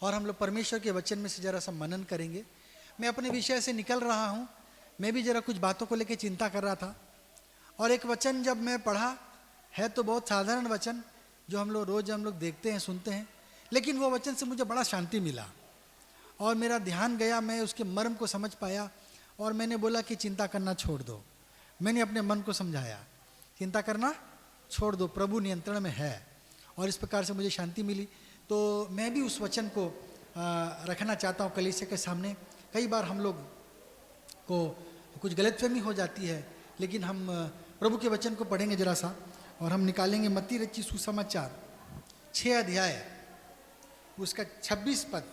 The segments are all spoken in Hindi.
और हम लोग परमेश्वर के वचन में से जरा सा मनन करेंगे। मैं अपने विषय से निकल रहा हूँ, मैं भी जरा कुछ बातों को लेकर चिंता कर रहा था, और एक वचन जब मैं पढ़ा, है तो बहुत साधारण वचन जो हम लोग रोज़ देखते हैं, सुनते हैं, लेकिन वो वचन से मुझे बड़ा शांति मिला और मेरा ध्यान गया, मैं उसके मर्म को समझ पाया और मैंने बोला कि चिंता करना छोड़ दो। मैंने अपने मन को समझाया, चिंता करना छोड़ दो, प्रभु नियंत्रण में है, और इस प्रकार से मुझे शांति मिली। तो मैं भी उस वचन को रखना चाहता हूँ कलीसिया के सामने। कई बार हम लोग को कुछ गलतफहमी हो जाती है, लेकिन हम प्रभु के वचन को पढ़ेंगे जरा सा, और हम निकालेंगे मत्ती रचित सुसमाचार 6 अध्याय उसका 26 पद।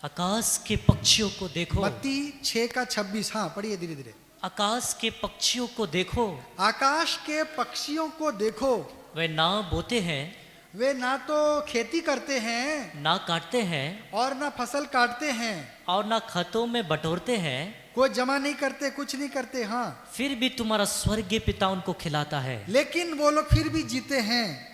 आकाश के पक्षियों को देखो। मत्ती 6 का 26, हाँ पढ़िए धीरे धीरे। आकाश के पक्षियों को देखो, आकाश के पक्षियों को देखो, वे ना बोते हैं, वे ना तो खेती करते हैं, ना काटते हैं, और ना फसल काटते हैं, और ना खतों में बटोरते हैं, कोई जमा नहीं करते, कुछ नहीं करते, हाँ, फिर भी तुम्हारा स्वर्गीय पिता उनको खिलाता है। लेकिन वो लोग फिर भी जीते हैं।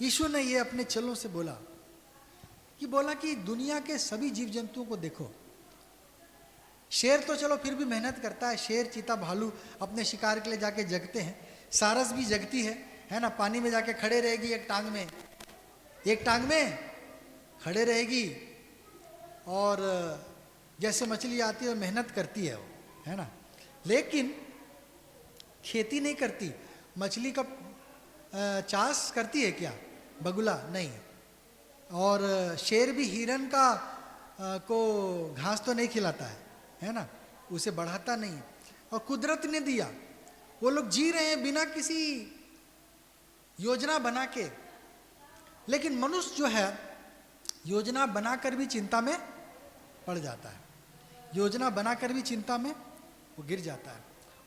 यीशु ने ये अपने चेलों से बोला कि दुनिया के सभी जीव जंतुओं को देखो। शेर तो चलो फिर भी मेहनत करता है, शेर, चीता, भालू अपने शिकार के लिए जाके जगते हैं, सारस भी जगती है ना, पानी में जाके खड़े रहेगी, एक टांग में खड़े रहेगी, और जैसे मछली आती है मेहनत करती है वो, है ना, लेकिन खेती नहीं करती। मछली का चास करती है क्या? बगुला नहीं। और शेर भी हिरन का को घास तो नहीं खिलाता है ना, उसे बढ़ाता नहीं है। और कुदरत ने दिया, वो लोग जी रहे हैं बिना किसी योजना बना के, लेकिन मनुष्य जो है योजना बनाकर भी चिंता में पड़ जाता है, योजना बनाकर भी चिंता में वो गिर जाता है।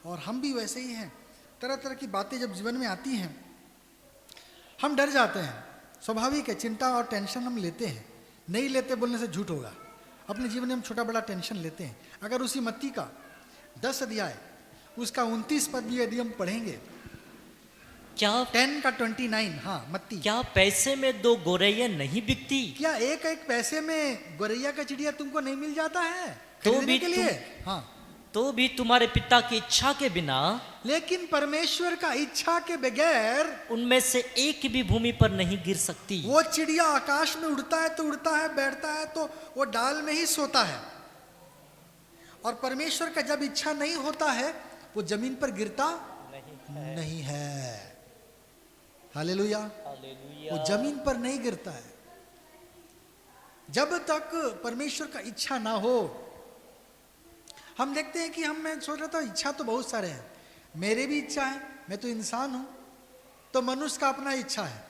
और हम भी वैसे ही हैं, तरह तरह की बातें जब जीवन में आती हैं हम डर जाते हैं, स्वाभाविक है, चिंता और टेंशन हम लेते हैं, नहीं लेते बोलने से झूठ होगा। अपने जीवन में हम छोटा बड़ा टेंशन लेते हैं। अगर उसी मत्ती का 10 अध्याय उसका 29 पद भी यदि हम पढ़ेंगे, क्या 10 का 29, हाँ मत्ती, क्या पैसे में 2 गौरैया नहीं बिकती? क्या एक एक पैसे में गौरैया का चिड़िया तुमको नहीं मिल जाता है तो खरीदने भी के लिए? हाँ, तो भी तुम्हारे पिता की इच्छा के बिना, लेकिन परमेश्वर का इच्छा के बगैर उनमें से एक भी भूमि पर नहीं गिर सकती। वो चिड़िया आकाश में उड़ता है तो उड़ता है, बैठता है तो वो डाल में ही सोता है, और परमेश्वर का जब इच्छा नहीं होता है वो जमीन पर गिरता नहीं है। हालेलुया। वो जमीन पर नहीं गिरता है जब तक परमेश्वर का इच्छा ना हो। हम देखते हैं कि मैं सोच रहा था इच्छा तो बहुत सारे हैं, मेरे भी इच्छा है, मैं तो इंसान हूं, तो मनुष्य का अपना इच्छा है,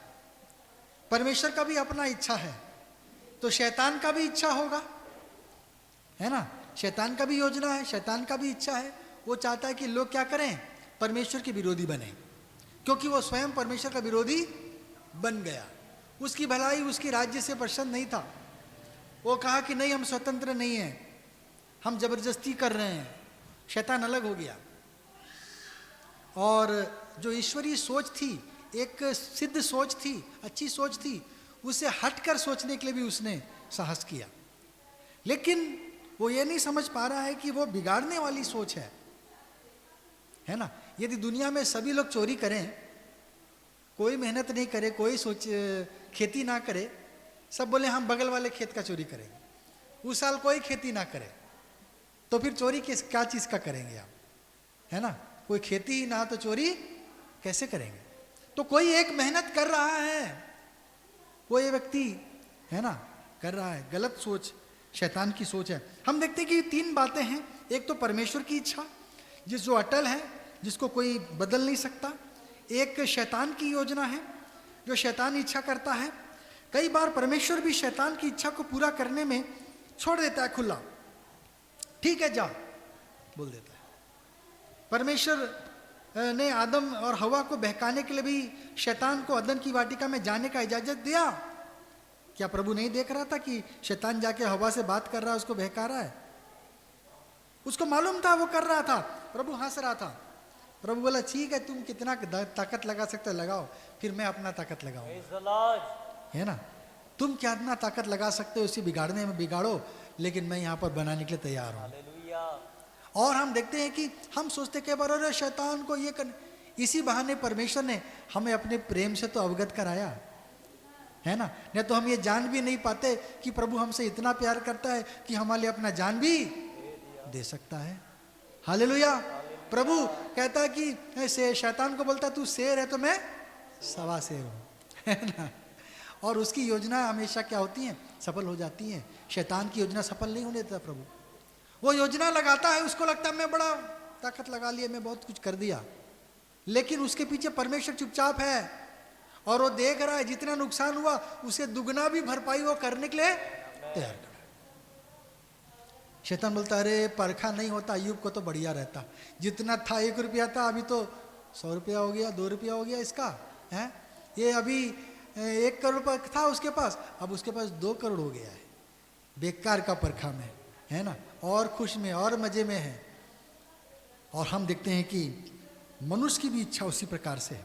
परमेश्वर का भी अपना इच्छा है, तो शैतान का भी इच्छा होगा, है ना, शैतान का भी योजना है, शैतान का भी इच्छा है। वो चाहता है कि लोग क्या करें? परमेश्वर के विरोधी बने, क्योंकि वो स्वयं परमेश्वर का विरोधी बन गया। उसकी भलाई उसकी राज्य से प्रसन्न नहीं था। वो कहा कि नहीं, हम स्वतंत्र नहीं हैं, हम जबरदस्ती कर रहे हैं। शैतान अलग हो गया, और जो ईश्वरीय सोच थी, एक सिद्ध सोच थी, अच्छी सोच थी, उसे हटकर सोचने के लिए भी उसने साहस किया। लेकिन वो ये नहीं समझ पा रहा है कि वो बिगाड़ने वाली सोच है ना। यदि दुनिया में सभी लोग चोरी करें, कोई मेहनत नहीं करे, कोई खेती ना करे, सब बोले हम बगल वाले खेत का चोरी करेंगे, उस साल कोई खेती ना करे, तो फिर चोरी क्या चीज़ का करेंगे आप, है ना। कोई खेती ही ना तो चोरी कैसे करेंगे? तो कोई एक मेहनत कर रहा है, कोई व्यक्ति, है ना, कर रहा है। गलत सोच शैतान की सोच है। हम देखते हैं कि 3 बातें हैं। एक तो परमेश्वर की इच्छा, जो अटल है, जिसको कोई बदल नहीं सकता। एक शैतान की योजना है, जो शैतान इच्छा करता है। कई बार परमेश्वर भी शैतान की इच्छा को पूरा करने में छोड़ देता है खुला, ठीक है जा बोल देता है। परमेश्वर ने आदम और हवा को बहकाने के लिए भी शैतान को अदन की वाटिका में जाने का इजाजत दिया। क्या प्रभु नहीं देख रहा था कि शैतान जाके हवा से बात कर रहा है, उसको बहका रहा है? उसको मालूम था वो कर रहा था, प्रभु हंस रहा था। प्रभु बोला ठीक है, तुम कितना ताकत लगा सकते हो लगाओ, फिर मैं अपना ताकत लगाऊंगा, है ना। तुम क्या इतना ताकत लगा सकते हो इसे बिगाड़ने में, बिगाड़ो, लेकिन मैं यहाँ पर बनाने के लिए तैयार हूँ। और हम देखते हैं कि हम सोचते कई बार अरे शैतान को ये कर, इसी बहाने परमेश्वर ने हमें अपने प्रेम से तो अवगत कराया है ना। नहीं तो हम ये जान भी नहीं पाते कि प्रभु हमसे इतना प्यार करता है कि हमारे लिए अपना जान भी दे सकता है। हालेलुया। प्रभु कहता है कि शैतान को बोलता तू शेर है तो मैं सवा शेर हूँ, है ना। और उसकी योजना हमेशा क्या होती है, सफल हो जाती है। शैतान की योजना सफल नहीं होने देता प्रभु। वो योजना लगाता है, उसको लगता है मैं बड़ा ताकत लगा लिया, मैं बहुत कुछ कर दिया, लेकिन उसके पीछे परमेश्वर चुपचाप है और वो देख रहा है जितना नुकसान हुआ उसे दुगना भी भरपाई वो करने के लिए तैयार कर। शैतान बोलता अरे परखा नहीं होता, अय्यूब को तो बढ़िया रहता, जितना था 1 रुपया था अभी तो 100 रुपया हो गया, 2 रुपया हो गया इसका है। ये अभी 1 करोड़ रुपया था उसके पास, अब उसके पास 2 करोड़ हो गया है। बेकार का परखा में, है ना, और खुश में और मजे में है। और हम देखते हैं कि मनुष्य की भी इच्छा उसी प्रकार से है।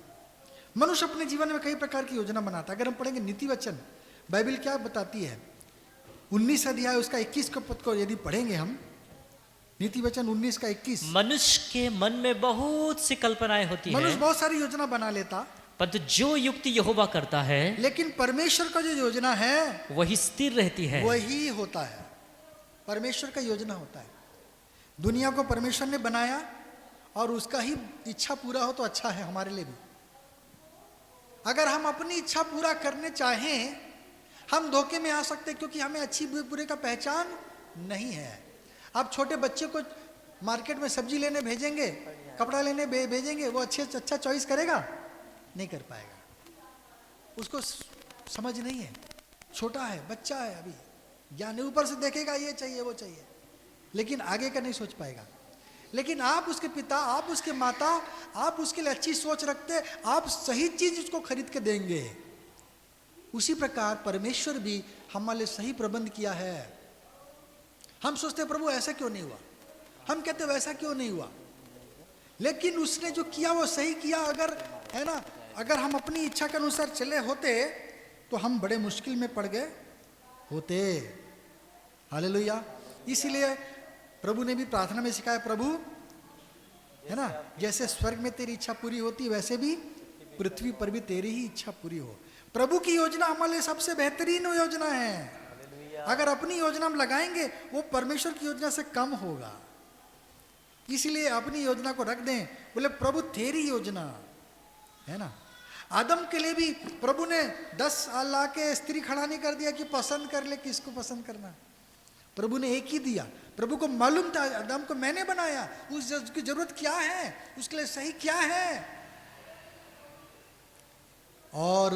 मनुष्य अपने जीवन में कई प्रकार की योजना बनाता है। अगर हम पढ़ेंगे नीति वचन, बाइबल क्या बताती है, 19 अध्याय उसका 21 का पद को यदि पढ़ेंगे हम, नीति वचन 19 का 21, मनुष्य के मन में बहुत सी कल्पनाएं होती मनुष्य है, बहुत सारी योजना बना लेता, परंतु जो युक्ति यहोवा करता है लेकिन परमेश्वर का जो योजना है वही स्थिर रहती है। वही होता है। परमेश्वर का योजना होता है। दुनिया को परमेश्वर ने बनाया और उसका ही इच्छा पूरा हो तो अच्छा है हमारे लिए भी। अगर हम अपनी इच्छा पूरा करने चाहें, हम धोखे में आ सकते हैं, क्योंकि हमें अच्छी बुरे का पहचान नहीं है। आप छोटे बच्चे को मार्केट में सब्जी लेने भेजेंगे, कपड़ा लेने भेजेंगे, वो अच्छा चॉइस करेगा? नहीं कर पाएगा। उसको समझ नहीं है, छोटा है, बच्चा है, अभी ज्ञान ऊपर से देखेगा ये चाहिए वो चाहिए, लेकिन आगे का नहीं सोच पाएगा। लेकिन आप उसके पिता, आप उसके माता, आप उसके लिए अच्छी सोच रखते, आप सही चीज उसको खरीद के देंगे। उसी प्रकार परमेश्वर भी हमारे लिए सही प्रबंध किया है। हम सोचते प्रभु ऐसा क्यों नहीं हुआ, हम कहते वैसा क्यों नहीं हुआ, लेकिन उसने जो किया वो सही किया। अगर, है ना, अगर हम अपनी इच्छा के अनुसार चले होते तो हम बड़े मुश्किल में पड़ गए होते। हालेलुया। इसीलिए प्रभु ने भी प्रार्थना में सिखाया, प्रभु, है ना, जैसे स्वर्ग में तेरी इच्छा पूरी होती वैसे भी पृथ्वी पर भी तेरी ही इच्छा पूरी हो। प्रभु की योजना हमारे लिए सबसे बेहतरीन योजना है। अगर अपनी योजना हम लगाएंगे वो परमेश्वर की योजना से कम होगा। इसीलिए अपनी योजना को रख दें, बोले प्रभु तेरी योजना, है ना। आदम के लिए भी प्रभु ने 10 ला के स्त्री खड़ा नहीं कर दिया कि पसंद कर ले किसको पसंद करना। प्रभु ने एक ही दिया। प्रभु को मालूम था आदम को मैंने बनाया, उसकी जरूरत क्या है, उसके लिए सही क्या है। और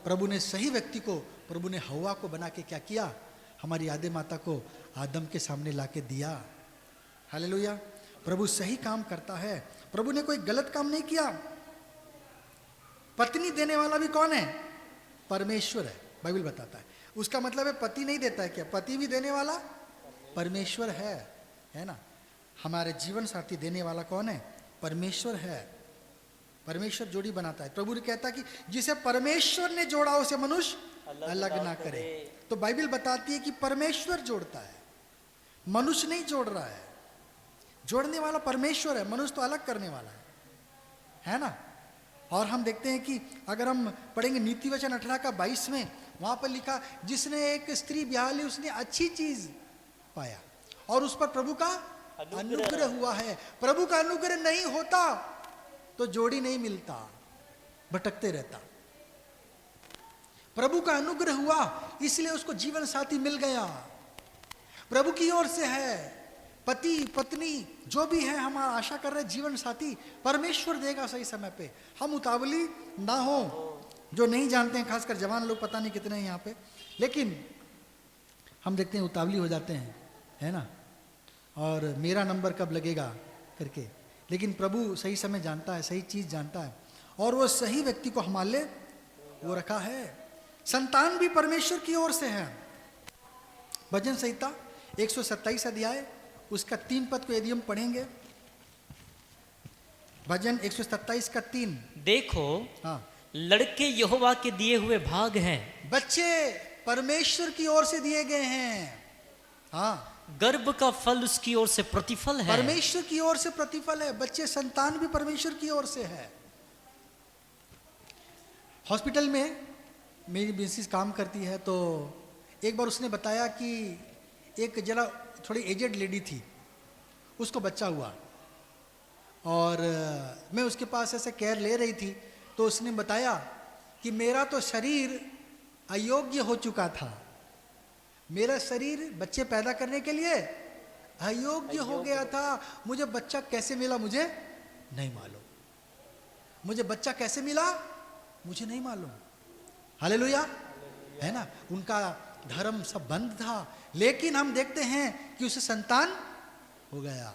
प्रभु ने सही व्यक्ति को, प्रभु ने हव्वा को बना के क्या किया, हमारी आदि माता को आदम के सामने लाके दिया। हालेलुया। प्रभु सही काम करता है। प्रभु ने कोई गलत काम नहीं किया। पत्नी देने वाला भी कौन है? परमेश्वर है, बाइबल बताता है। उसका मतलब है पति नहीं देता है क्या, पति भी देने वाला परमेश्वर है ना। हमारे जीवन साथी देने वाला कौन है? परमेश्वर है। परमेश्वर जोड़ी बनाता है। प्रभु ने कहता है कि जिसे परमेश्वर ने जोड़ा उसे मनुष्य अलग ना करे। तो बाइबल बताती है कि परमेश्वर जोड़ता है, मनुष्य नहीं जोड़ रहा है। जोड़ने वाला परमेश्वर है, मनुष्य तो अलग करने वाला है ना। और हम देखते हैं कि अगर हम पढ़ेंगे नीति वचन 18 का 22 में, वहां पर लिखा जिसने एक स्त्री ब्याह ली उसने अच्छी चीज पाया और उस पर प्रभु का अनुग्रह हुआ है। प्रभु का अनुग्रह नहीं होता तो जोड़ी नहीं मिलता, भटकते रहता। प्रभु का अनुग्रह हुआ इसलिए उसको जीवन साथी मिल गया। प्रभु की ओर से है। पति पत्नी जो भी है, हम आशा कर रहे जीवन साथी परमेश्वर देगा सही समय पे। हम उतावली ना हो। जो नहीं जानते हैं, खासकर जवान लोग, पता नहीं कितने हैं यहाँ पे, लेकिन हम देखते हैं उतावली हो जाते हैं, है ना, और मेरा नंबर कब लगेगा करके। लेकिन प्रभु सही समय जानता है, सही चीज जानता है, और वो सही व्यक्ति को हमारे लिए वो रखा है। संतान भी परमेश्वर की ओर से है। भजन संहिता 127 अध्याय उसका 3 पद को यदि हम पढ़ेंगे, भजन 127 का 3, देखो हाँ, लड़के यहोवा के दिए हुए भाग हैं। बच्चे परमेश्वर की ओर से दिए गए हैं। हाँ, गर्भ का फल उसकी ओर से प्रतिफल है। परमेश्वर की ओर से प्रतिफल है। बच्चे संतान भी परमेश्वर की ओर से है। हॉस्पिटल में मेरी मिसेस काम करती है, तो एक बार उसने बताया कि एक जरा थोड़ी एजेड लेडी थी, उसको बच्चा हुआ और मैं उसके पास ऐसे केयर ले रही थी, तो उसने बताया कि मेरा तो शरीर अयोग्य हो चुका था, मेरा शरीर बच्चे पैदा करने के लिए अयोग्य हो गया था। मुझे बच्चा कैसे मिला मुझे नहीं मालूम, मुझे बच्चा कैसे मिला मुझे नहीं मालूम। हालेलुया, है ना। उनका धर्म सब बंद था, लेकिन हम देखते हैं कि उसे संतान हो गया।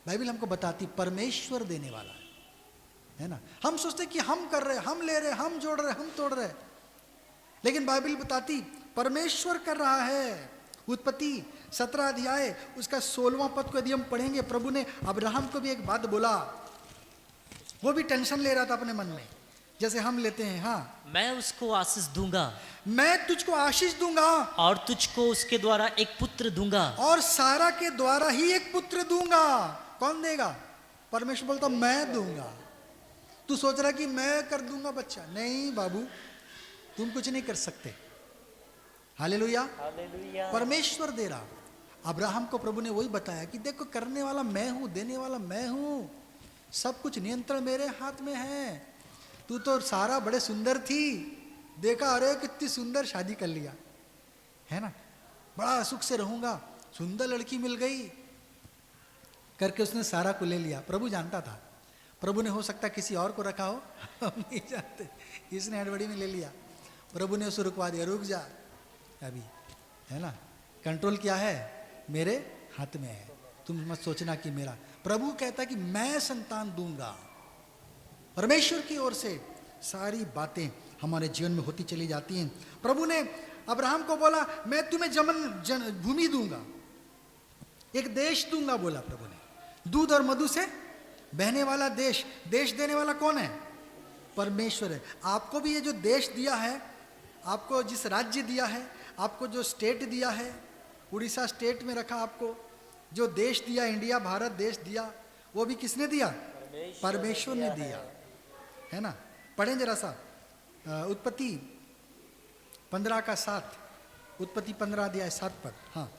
बाइबल हमको बताती परमेश्वर देने वाला है ना। हम सोचते कि हम कर रहे, हम ले रहे, हम जोड़ रहे, हम तोड़ रहे, लेकिन बाइबल बताती परमेश्वर कर रहा है। उत्पत्ति 17 अध्याय उसका 16वां पद को यदि हम पढ़ेंगे, प्रभु ने अब्राहम को भी एक बात बोला। वो भी टेंशन ले रहा था अपने मन में, जैसे हम लेते हैं। हाँ, मैं उसको आशीष दूंगा, मैं तुझको आशीष दूंगा और तुझको उसके द्वारा एक पुत्र दूंगा, और सारा के द्वारा ही एक पुत्र दूंगा। कौन देगा? परमेश्वर बोलता मैं दूंगा। तू सोच रहा कि मैं कर दूंगा बच्चा, नहीं बाबू, तुम कुछ नहीं कर सकते। हालेलुया, परमेश्वर दे रहा। अब्राहम को प्रभु ने वही बताया कि देखो, करने वाला मैं हूं, देने वाला मैं हूं, सब कुछ नियंत्रण मेरे हाथ में है। तू तो सारा बड़े सुंदर थी, देखा अरे कितनी सुंदर शादी कर लिया, है ना, बड़ा सुख से रहूंगा, सुंदर लड़की मिल गई करके उसने सारा को ले लिया। प्रभु जानता था, प्रभु ने हो सकता किसी और को रखा हो, हम नहीं जानते, इसने हड़बड़ी में ले लिया। प्रभु ने उसे रुकवा दिया, रुक जा अभी, है ना, कंट्रोल क्या है मेरे हाथ में है, तुम मत सोचना कि मेरा। प्रभु कहता है कि मैं संतान दूंगा। परमेश्वर की ओर से सारी बातें हमारे जीवन में होती चली जाती हैं। प्रभु ने अब्राहम को बोला मैं तुम्हें भूमि दूंगा, एक देश दूंगा, बोला प्रभु ने, दूध और मधु से बहने वाला देश। देश देने वाला कौन है? परमेश्वर है। आपको भी ये जो देश दिया है, आपको जिस राज्य दिया है, आपको जो स्टेट दिया है, उड़ीसा स्टेट में रखा, आपको जो देश दिया, इंडिया भारत देश दिया, वो भी किसने दिया? परमेश्वर ने दिया, है ना। पढ़ें जरा सा उत्पत्ति 15:7, उत्पत्ति 15 अध्याय 7 पद। हाँ,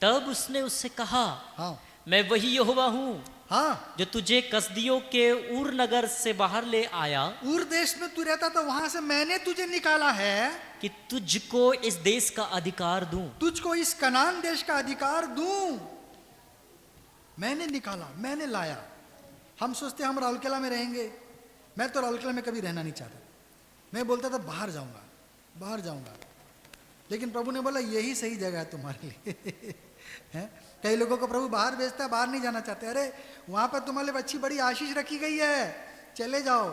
तब उसने उससे कहा, हाँ, मैं वही यहोवा हूँ, हाँ, जो तुझे कसदियों के ऊर नगर से बाहर ले आया, ऊर देश में तू रहता था, वहां से मैंने तुझे निकाला है कि तुझको इस देश का अधिकार दूं। तुझको इस कनान देश का अधिकार दूं। मैंने निकाला, मैंने लाया। हम सोचते हम राउरकेला में रहेंगे, मैं तो राउरकेला में कभी रहना नहीं चाहता, मैं बोलता था बाहर जाऊंगा, बाहर जाऊंगा, लेकिन प्रभु ने बोला यही सही जगह है तुम्हारे लिए। है, कई लोगों को प्रभु बाहर भेजता है, बाहर नहीं जाना चाहते, अरे वहां पर तुम्हारे लिए अच्छी बड़ी आशीष रखी गई है, चले जाओ।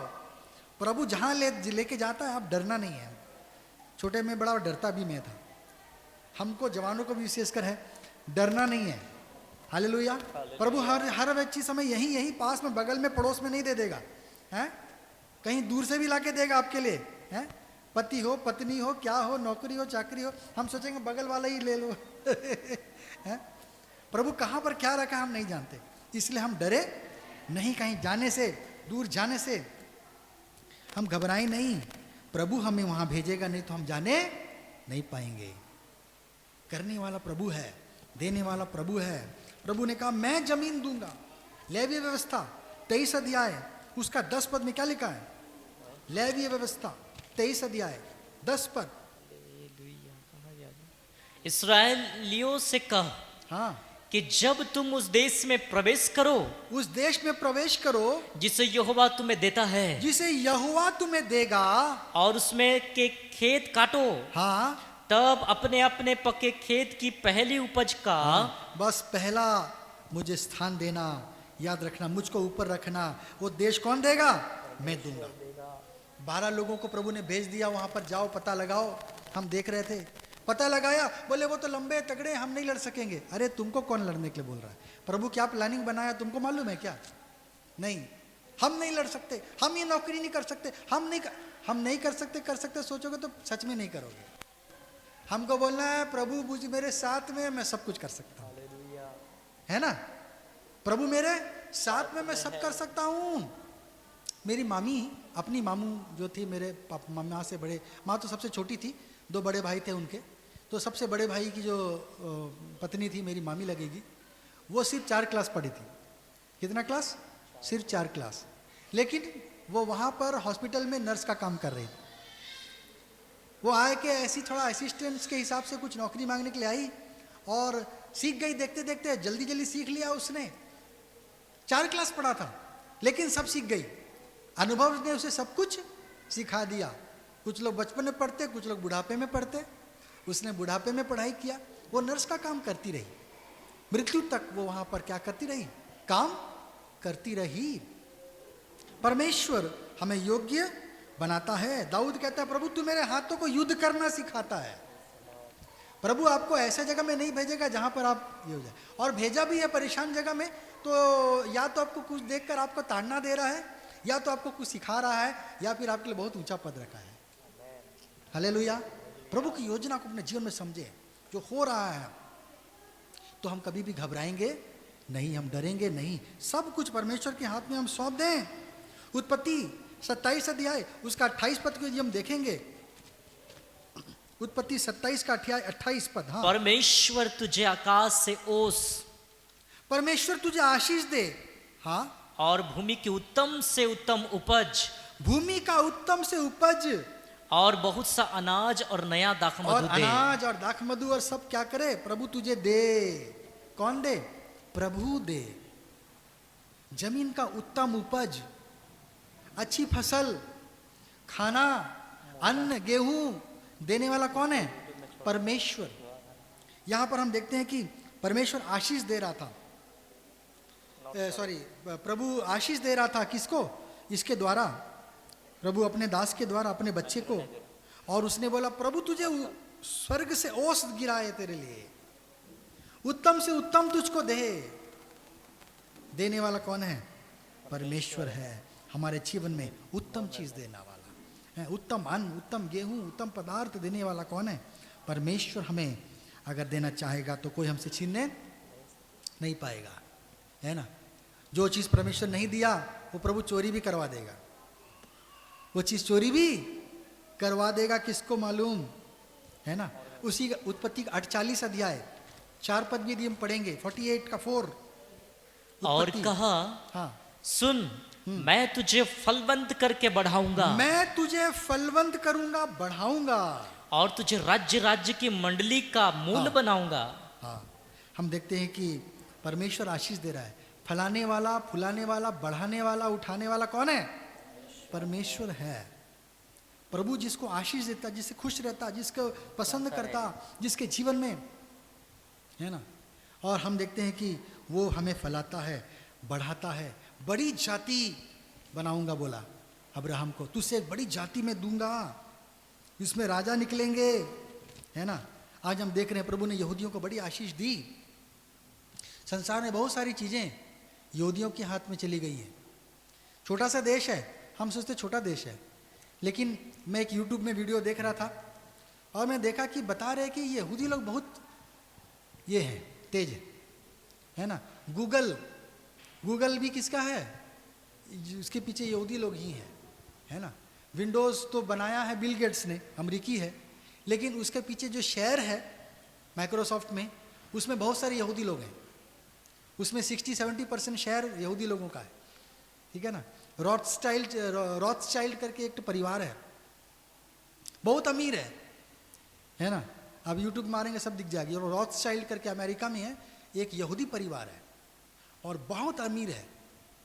प्रभु जहां लेके जाता है, आप डरना नहीं है। छोटे में बड़ा डरता भी मैं था, हमको जवानों को भी विशेषकर है, डरना नहीं है। हालेलुया। प्रभु हर अच्छी समय यही पास में, बगल में, पड़ोस में नहीं दे देगा, है, कहीं दूर से भी लाके देगा आपके लिए, है, पति हो, पत्नी हो, क्या हो, नौकरी हो, चाकरी हो, हम सोचेंगे बगल वाला ही ले लो। है? प्रभु कहाँ पर क्या रखा हम नहीं जानते, इसलिए हम डरे नहीं, कहीं जाने से, दूर जाने से हम घबराए नहीं। प्रभु हमें वहां भेजेगा, नहीं तो हम जाने नहीं पाएंगे। करने वाला प्रभु है, देने वाला प्रभु है। प्रभु ने कहा मैं जमीन दूंगा। लेवीय व्यवस्था 23 अध्याय उसका 10 पद में क्या लिखा है? लेवीय व्यवस्था 23 अध्याय 10 पद। इस्राएलियों से कह, हाँ, कि जब तुम उस देश में प्रवेश करो, उस देश में प्रवेश करो जिसे यहोवा तुम्हें देता है, जिसे यहोवा तुम्हें देगा, और उसमें के खेत काटो, हाँ, तब अपने अपने पके खेत की पहली उपज का, बस पहला मुझे स्थान देना, याद रखना, मुझको ऊपर रखना। वो देश कौन देगा? मैं दूंगा। 12 लोगों को प्रभु ने भेज दिया, वहां पर जाओ पता लगाओ। हम देख रहे थे, पता लगाया, बोले वो तो लंबे तगड़े, हम नहीं लड़ सकेंगे। अरे तुमको कौन लड़ने के लिए बोल रहा है? प्रभु क्या प्लानिंग बनाया तुमको मालूम है क्या? नहीं, हम नहीं लड़ सकते, हम ये नौकरी नहीं कर सकते, हम नहीं हम नहीं कर सकते सोचोगे तो सच में नहीं करोगे। हमको बोलना है प्रभु मुझ मेरे साथ में, मैं सब कुछ कर सकता हूँ, है ना। प्रभु मेरे साथ में, मैं सब कर सकता हूँ। मेरी मामी, अपनी मामू जो थी, मेरे मामा से बड़े, माँ तो सबसे छोटी थी, 2 बड़े भाई थे उनके, तो सबसे बड़े भाई की जो पत्नी थी मेरी मामी लगेगी, वो सिर्फ 4 क्लास पढ़ी थी। कितना क्लास? सिर्फ 4 क्लास। लेकिन वो वहाँ पर हॉस्पिटल में नर्स का काम कर रही थी। वो आए के ऐसी थोड़ा असिस्टेंट्स के हिसाब से कुछ नौकरी मांगने के लिए आई और सीख गई। देखते देखते जल्दी जल्दी सीख लिया उसने। 4 क्लास पढ़ा था लेकिन सब सीख गई। अनुभव ने उसे सब कुछ सिखा दिया। कुछ लोग बचपन में पढ़ते, कुछ लोग बुढ़ापे में पढ़ते। उसने बुढ़ापे में पढ़ाई किया। वो नर्स का काम करती रही, मृत्यु तक वो वहां पर क्या करती रही? काम करती रही। परमेश्वर हमें योग्य बनाता है। दाऊद कहता है प्रभु तू मेरे हाथों को युद्ध करना सिखाता है। प्रभु आपको ऐसे जगह में नहीं भेजेगा जहां पर आप ये हो जाए, और भेजा भी है परेशान जगह में, तो या तो आपको कुछ देखकर आपको ताड़ना दे रहा है, या तो आपको कुछ सिखा रहा है, या फिर आपके लिए बहुत ऊंचा पद रखा है। हालेलुया। प्रभु की योजना को अपने जीवन में समझे। जो हो रहा है तो हम कभी भी घबराएंगे नहीं, हम डरेंगे नहीं। सब कुछ परमेश्वर के हाथ में हम सौंप दें। उत्पत्ति 27 अध्याय उसका 28 पद को यदि हम देखेंगे, उत्पत्ति 27 का 28 पद। हाँ, परमेश्वर तुझे आकाश से ओस, परमेश्वर तुझे आशीष दे। हाँ, और भूमि की उत्तम से उत्तम उपज, भूमि का उत्तम से उपज, और बहुत सा अनाज और नया और दाखमधु दे। अनाज और दाखमधु और सब क्या करे? प्रभु तुझे दे। कौन दे? प्रभु दे। जमीन का उत्तम उपज, अच्छी फसल, खाना, अन्न, गेहूं देने वाला कौन है? परमेश्वर। यहां पर हम देखते हैं कि परमेश्वर आशीष दे रहा था, प्रभु आशीष दे रहा था। किसको? इसके द्वारा, प्रभु अपने दास के द्वारा अपने बच्चे को। और उसने बोला प्रभु तुझे स्वर्ग से ओस गिराए तेरे लिए, उत्तम से उत्तम तुझको दे। देने वाला कौन है? परमेश्वर है। हमारे जीवन में उत्तम चीज देने वाला है। उत्तम अन्न, उत्तम गेहूं, उत्तम पदार्थ देने वाला कौन है? परमेश्वर। हमें अगर देना चाहेगा तो कोई हमसे छीनने नहीं पाएगा, है ना। जो चीज परमेश्वर नहीं दिया वो प्रभु चोरी भी करवा देगा। वो चीज चोरी भी करवा देगा, किसको मालूम, है ना। उसी का उत्पत्ति का 48 अध्याय 4 पद भी यदि हम पढ़ेंगे, 48 का 4। और कहा, हाँ, सुन मैं तुझे फलवंत करके बढ़ाऊंगा, मैं तुझे फलवंत करूंगा, बढ़ाऊंगा, और तुझे राज्य राज्य की मंडली का मूल बनाऊंगा। हाँ, हम देखते हैं कि परमेश्वर आशीष दे रहा है। फलाने वाला, फुलाने वाला, बढ़ाने वाला, उठाने वाला कौन है? परमेश्वर है। प्रभु जिसको आशीष देता, जिससे खुश रहता, जिसको पसंद करता, जिसके जीवन में, है ना। और हम देखते हैं कि वो हमें फलाता है, बढ़ाता है। बड़ी जाति बनाऊंगा बोला अब्राहम को, तुझसे एक बड़ी जाति में दूंगा, इसमें राजा निकलेंगे, है ना। आज हम देख रहे हैं प्रभु ने यहूदियों को बड़ी आशीष दी। संसार में बहुत सारी चीजें यहूदियों के हाथ में चली गई हैं। छोटा सा देश है, हम सोचते छोटा देश है, लेकिन मैं एक यूट्यूब में वीडियो देख रहा था और मैं देखा कि बता रहे कि यहूदी लोग बहुत ये है, तेज है ना। गूगल भी किसका है? उसके पीछे यहूदी लोग ही हैं, है ना। विंडोज़ तो बनाया है बिल गेट्स ने, अमरीकी है, लेकिन उसके पीछे जो शेयर है माइक्रोसॉफ्ट में, उसमें बहुत सारे यहूदी लोग हैं। उसमें 60-70% शेयर यहूदी लोगों का है, ठीक है ना। रॉथस्चाइल्ड करके एक परिवार है, बहुत अमीर है ना। आप यूट्यूब मारेंगे सब दिख जाएगी। और रॉथस्चाइल्ड करके अमेरिका में है, एक यहूदी परिवार है और बहुत अमीर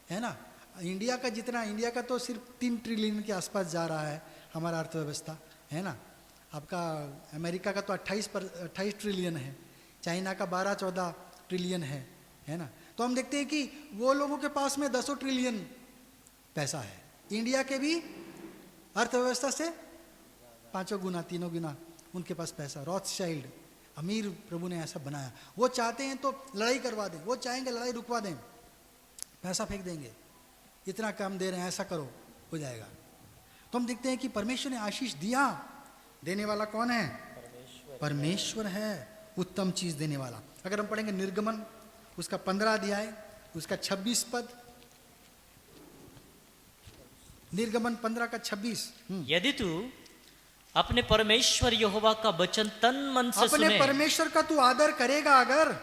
है ना। इंडिया का जितना, इंडिया का तो सिर्फ 3 ट्रिलियन के आसपास जा रहा है हमारा अर्थव्यवस्था, है ना। आपका अमेरिका का तो 28 ट्रिलियन है, चाइना का 12-14 ट्रिलियन है ना। तो हम देखते हैं कि वो लोगों के पास में 10 ट्रिलियन पैसा है। इंडिया के भी अर्थव्यवस्था से 5 गुना 3 गुना उनके पास पैसा। रॉथस्चाइल्ड अमीर प्रभु ने ऐसा बनाया। वो चाहते हैं तो लड़ाई करवा दें, वो चाहेंगे लड़ाई रुकवा दें, पैसा फेंक देंगे, इतना कम दे रहे हैं, ऐसा करो, हो जाएगा। तो हम देखते हैं कि परमेश्वर ने आशीष दिया। देने वाला कौन है? परमेश्वर है, उत्तम चीज देने वाला। अगर हम पढ़ेंगे निर्गमन उसका 15 अध्याय उसका 26 पद, निर्गमन 15 का 26। यदि तू अपने परमेश्वर यहोवा का वचन तन मन से अपने सुने परमेश्वर का तू आदर करेगा अगर,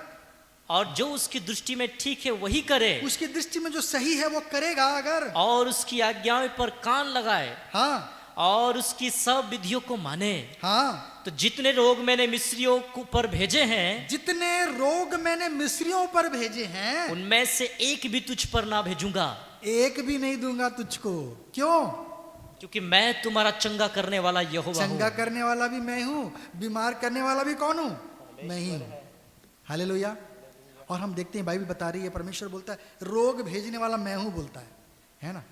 और जो उसकी दृष्टि में ठीक है वही करे, उसकी दृष्टि में जो सही है वो करेगा अगर, और उसकी आज्ञाओं पर कान लगाए, हाँ और उसकी सब विधियों को माने, हाँ, तो जितने रोग मैंने मिस्रियों पर भेजे हैं, जितने रोग मैंने मिस्रियों पर भेजे हैं उनमें से एक भी तुझ पर ना भेजूंगा, एक भी नहीं दूंगा तुझको। क्यों? क्योंकि मैं तुम्हारा चंगा करने वाला यहोवा चंगा हूं। करने वाला भी मैं हूं, बीमार करने वाला भी कौन हूं? मैं ही हूं। हालेलुया। और हम देखते हैं बाइबल बता रही है, परमेश्वर बोलता है रोग भेजने वाला मैं हूं, बोलता है ना।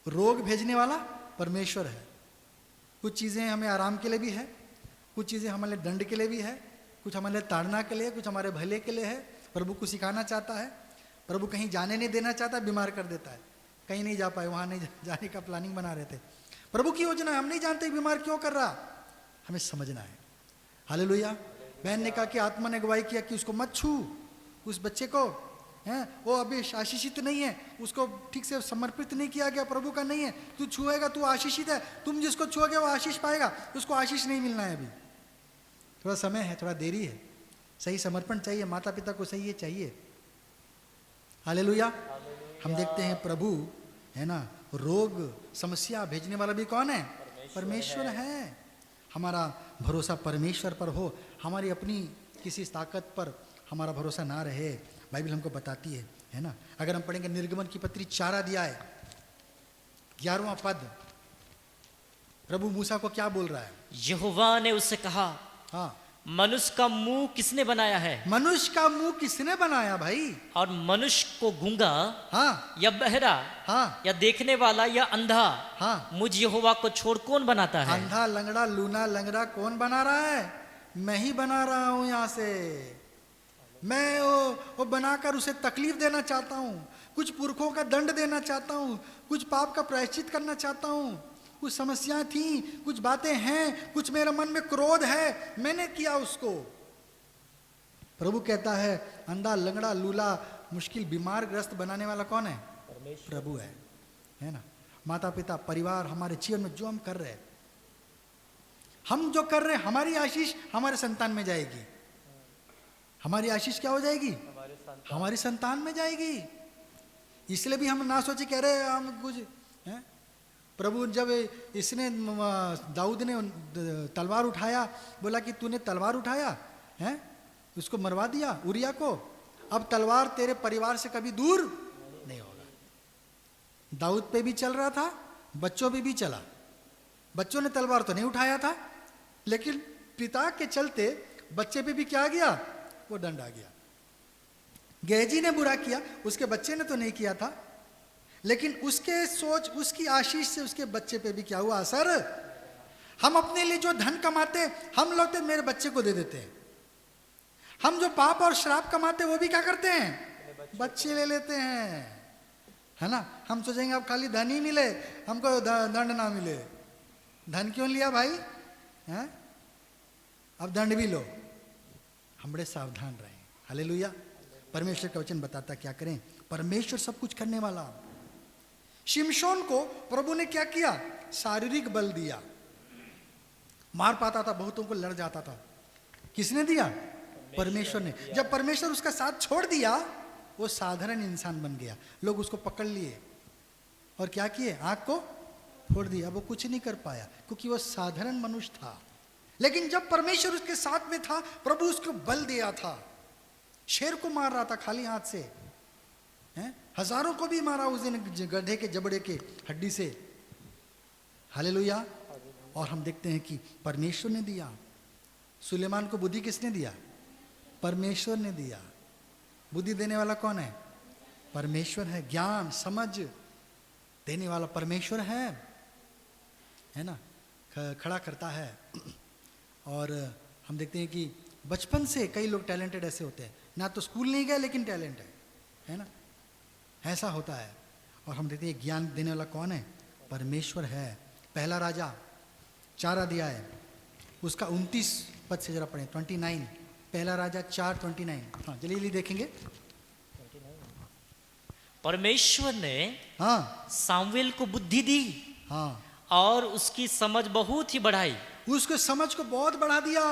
रोग भेजने वाला परमेश्वर है। कुछ चीजें हमें आराम के लिए भी है, कुछ चीजें हमारे दंड के लिए भी है, कुछ हमारे ताड़ना के लिए, कुछ हमारे भले के लिए है। प्रभु को सिखाना चाहता है, प्रभु कहीं जाने नहीं देना चाहता, बीमार कर देता है। कहीं नहीं जा पाए, वहां नहीं जाने का प्लानिंग बना रहे थे। प्रभु की योजना है, हम नहीं जानते बीमार क्यों कर रहा, हमें समझना है। हालेलुया। बहन ने कहा कि आत्मा ने गवाही किया कि उसको मत छू, उस बच्चे को हैं, वो अभी आशीषित नहीं है, उसको ठीक से समर्पित नहीं किया गया, प्रभु का नहीं है। तू छुएगा तू आशीषित है, तुम जिसको छुओगे वो आशीष पाएगा, उसको आशीष नहीं मिलना है। अभी थोड़ा समय है, थोड़ा देरी है। सही समर्पण चाहिए, माता पिता को सही ये चाहिए। हालेलुया। हम देखते हैं प्रभु है ना, रोग समस्या भेजने वाला भी कौन है? परमेश्वर है। हमारा भरोसा परमेश्वर पर हो, हमारी अपनी किसी ताकत पर हमारा भरोसा ना रहे। बाइबल हमको बताती है ना। अगर हम पढ़ेंगे निर्गमन की पत्री 4 अध्याय 11वां पद, प्रभु मूसा को क्या बोल रहा है? यहोवा ने उससे कहा, हाँ, मनुष्य का मुंह किसने बनाया है? मनुष्य का मुंह किसने बनाया भाई? और मनुष्य को गूंगा हाँ या बहरा हाँ या देखने वाला या अंधा हाँ, मुझ यहोवा को छोड़ कौन बनाता है? अंधा लंगड़ा लूना लंगड़ा कौन बना रहा है? मैं ही बना रहा हूं। यहां से मैं वो बनाकर उसे तकलीफ देना चाहता हूं, कुछ पुरखों का दंड देना चाहता हूं, कुछ पाप का प्रायश्चित करना चाहता हूं। कुछ समस्याएं थी, कुछ बातें हैं, कुछ मेरे मन में क्रोध है, मैंने किया उसको। प्रभु कहता है अंधा लंगड़ा लूला मुश्किल बीमार ग्रस्त बनाने वाला कौन है? प्रभु है ना। माता पिता परिवार हमारे जीवन में जो हम कर रहे हैं, हम जो कर रहे हैं, हमारी आशीष हमारे संतान में जाएगी। हमारी आशीष क्या हो जाएगी? हमारी संतान में जाएगी। इसलिए भी हम ना सोचे कह रहे हम कुछ है। प्रभु जब इसने दाऊद ने तलवार उठाया, बोला कि तूने तलवार उठाया है, उसको मरवा दिया उरिया को, अब तलवार तेरे परिवार से कभी दूर नहीं होगा। दाऊद पे भी चल रहा था, बच्चों पे भी चला। बच्चों ने तलवार तो नहीं उठाया था, लेकिन पिता के चलते बच्चे पे भी क्या गया? वो दंड आ गया। गेहजी ने बुरा किया, उसके बच्चे ने तो नहीं किया था, लेकिन उसके सोच, उसकी आशीष से उसके बच्चे पे भी क्या हुआ? असर। हम अपने लिए जो धन कमाते हम लोग तो मेरे बच्चे को दे देते हैं। हम जो पाप और श्राप कमाते वो भी क्या करते हैं? बच्चे ले लेते हैं, है ना। हम सोचेंगे अब खाली धन ही मिले, हमको दंड ना मिले। धन क्यों लिया भाई? हैं? अब दंड भी लो। हम बड़े सावधान रहें। हालेलुया। परमेश्वर का वचन बताता क्या करें? परमेश्वर सब कुछ करने वाला। शिमशोन को प्रभु ने क्या किया? शारीरिक बल दिया। मार पाता था, बहुतों को लड़ जाता था। किसने दिया? परमेश्वर ने। जब परमेश्वर उसका साथ छोड़ दिया, वो साधारण इंसान बन गया। लोग उसको पकड़ लिए और क्या किए? आंख को फोड़ दिया। वो कुछ नहीं कर पाया क्योंकि वो साधारण मनुष्य था। लेकिन जब परमेश्वर उसके साथ में था, प्रभु उसको बल दिया था। शेर को मार रहा था खाली हाथ से, हैं? हजारों को भी मारा उस दिन गड्ढे के जबड़े के हड्डी से। हालेलुया। और हम देखते हैं कि परमेश्वर ने दिया। सुलेमान को बुद्धि किसने दिया? परमेश्वर ने दिया। बुद्धि देने वाला कौन है? परमेश्वर है। ज्ञान समझ देने वाला परमेश्वर है ना। खड़ा करता है। और हम देखते हैं कि बचपन से कई लोग टैलेंटेड ऐसे होते हैं, ना तो स्कूल नहीं गए लेकिन टैलेंट है ना। ऐसा होता है। और हम देखते हैं ज्ञान देने वाला कौन है? परमेश्वर है। पहला राजा 4 अध्याय उसका 29 पद से जरा पढ़ें। 29, पहला राजा 4:29। हाँ जल्दी देखेंगे। परमेश्वर ने हाँ सामुएल को बुद्धि दी हाँ, और उसकी समझ बहुत ही बढ़ाई, उसको समझ को बहुत बढ़ा दिया।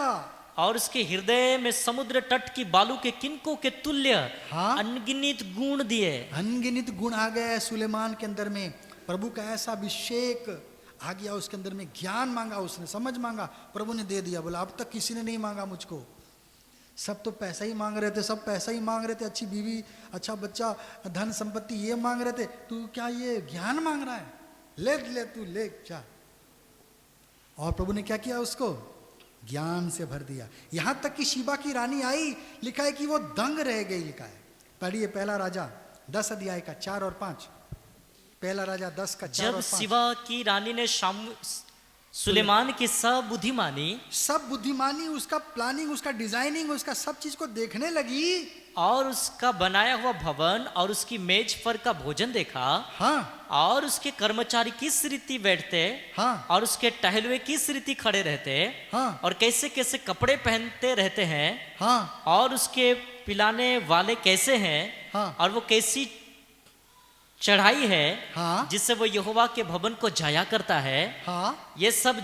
और उसके हृदय में समुद्र तट की बालू के किनकों के तुल्य हाँ? अनगिनित गुण दिए। अनगिनित गुण आ गए सुलेमान के अंदर में। प्रभु का ऐसा अभिषेक आ गया उसके अंदर में। ज्ञान मांगा उसने, समझ मांगा, प्रभु ने दे दिया। बोला अब तक किसी ने नहीं मांगा मुझको, सब तो पैसा ही मांग रहे थे, सब पैसा ही मांग रहे थे, अच्छी बीवी, अच्छा बच्चा, धन संपत्ति ये मांग रहे थे, तू क्या ये ज्ञान मांग रहा है? ले ले तू ले जा। और प्रभु ने क्या किया? उसको ज्ञान से भर दिया। यहां तक कि शीबा की रानी आई, लिखा है कि वो दंग रह गई। लिखा है, पढ़िए पहला राजा 10 अध्याय का 4 और 5। पहला राजा 10 का 4 जब और 5। शिवा की रानी ने सुलेमान की सब बुद्धिमानी, सब बुद्धिमानी, उसका प्लानिंग, उसका डिजाइनिंग, उसका सब चीज को देखने लगी, और उसका बनाया हुआ भवन और उसकी मेज पर का भोजन देखा, हाँ और उसके कर्मचारी किस रीति बैठते, हाँ और उसके टहलुए किस रीति खड़े रहते, हाँ और कैसे कैसे कपड़े पहनते रहते हैं, हाँ और उसके पिलाने वाले कैसे हैं, हाँ और वो कैसी चढ़ाई है हाँ जिससे वो यहोवा के भवन को जाया करता है। हाँ। ये सब